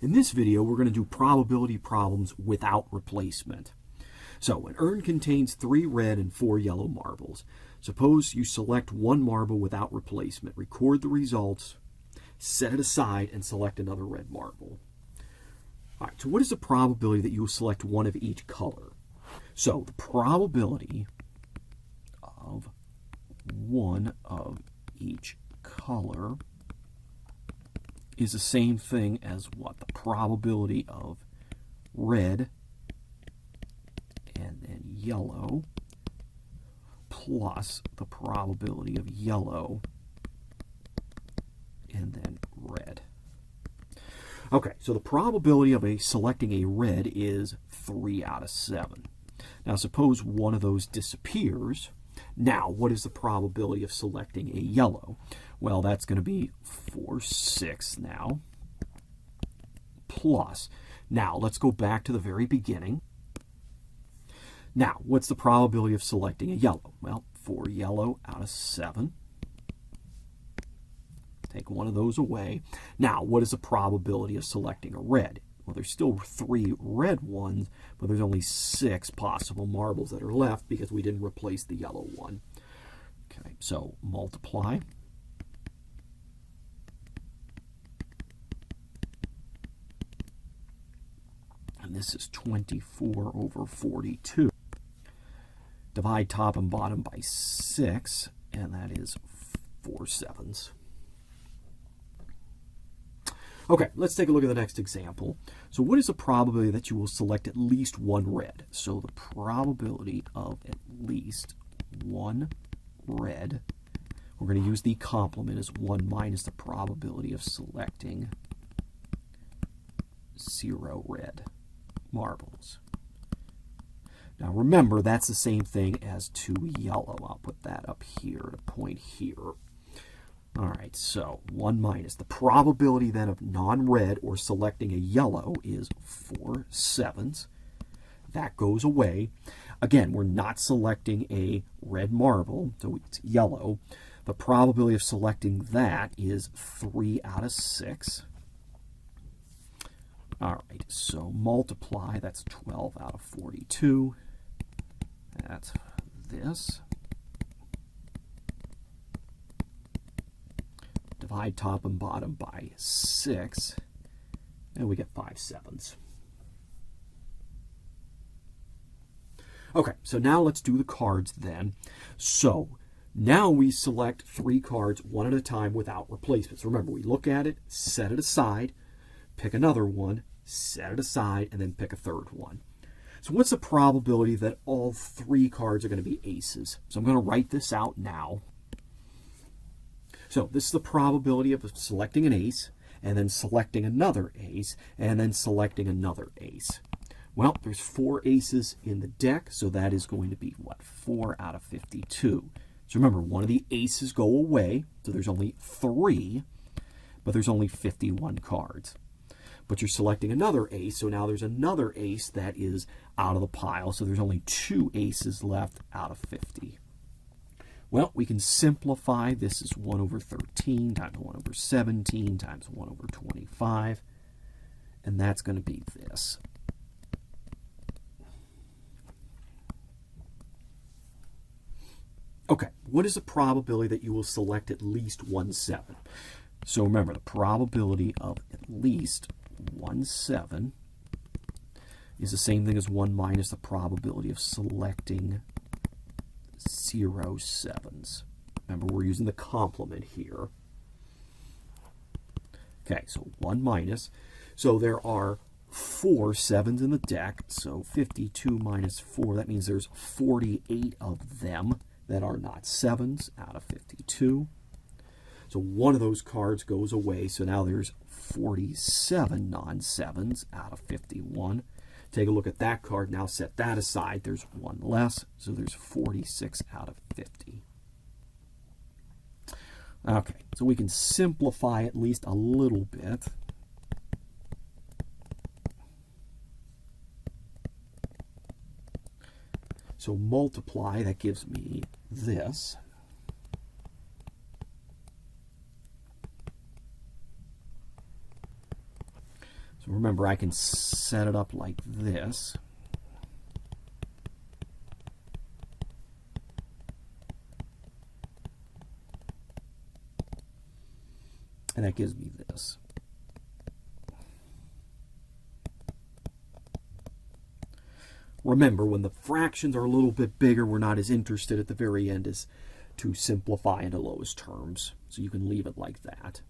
In this video, we're going to do probability problems without replacement. So, an urn contains 3 red and 4 yellow marbles. Suppose you select one marble without replacement. Record the results, set it aside, and select another red marble. All right, so what is the probability that you will select one of each color? So, the probability of one of each color is the same thing as what? The probability of red and then yellow plus the probability of yellow and then red. Okay, so the probability of selecting a red is 3 out of 7. Now suppose one of those disappears. Now, what is the probability of selecting a yellow? Well, that's going to be 4/6 now. Plus, now let's go back to the very beginning. Now, what's the probability of selecting a yellow? Well, 4 yellow out of 7. Take one of those away. Now, what is the probability of selecting a red? Well, there's still 3 red ones, but there's only 6 possible marbles that are left because we didn't replace the yellow one. Okay, so multiply. And this is 24 over 42. Divide top and bottom by 6, and that is 4/7. Okay, let's take a look at the next example. So what is the probability that you will select at least one red? So the probability of at least one red, we're going to use the complement as 1 minus the probability of selecting 0 red marbles. Now remember, that's the same thing as 2 yellow. I'll put that up here to point here. All right, so 1 minus. The probability then of non-red or selecting a yellow is 4/7. That goes away. Again, we're not selecting a red marble, so it's yellow. The probability of selecting that is 3 out of 6. All right, so multiply. That's 12 out of 42. That's this. Divide top and bottom by 6, and we get 5/7. Okay, so now let's do the cards then. So now we select 3 cards one at a time without replacements. Remember, we look at it, set it aside, pick another one, set it aside, and then pick a third one. So what's the probability that all 3 cards are going to be aces? So I'm going to write this out now. So this is the probability of selecting an ace, and then selecting another ace, and then selecting another ace. Well, there's 4 aces in the deck, so that is going to be, what, 4 out of 52. So remember, one of the aces go away, so there's only 3, but there's only 51 cards. But you're selecting another ace, so now there's another ace that is out of the pile, so there's only 2 aces left out of 50. Well, we can simplify. This is 1 over 13 times 1 over 17 times 1 over 25. And that's going to be this. Okay, what is the probability that you will select at least 1/7? So remember, the probability of at least 1/7 is the same thing as 1 minus the probability of selecting 0/7. Remember, we're using the complement here. Okay, so 1 minus. So there are 4 7s in the deck. So 52 minus 4, that means there's 48 of them that are not 7s out of 52. So one of those cards goes away. So now there's 47 non-7s out of 51. Take a look at that card. Now set that aside. There's 1 less, so there's 46 out of 50. Okay, so we can simplify at least a little bit. So multiply, that gives me this. So So remember, I can set it up like this. And that gives me this. Remember, when the fractions are a little bit bigger, we're not as interested at the very end as to simplify into lowest terms. So you can leave it like that.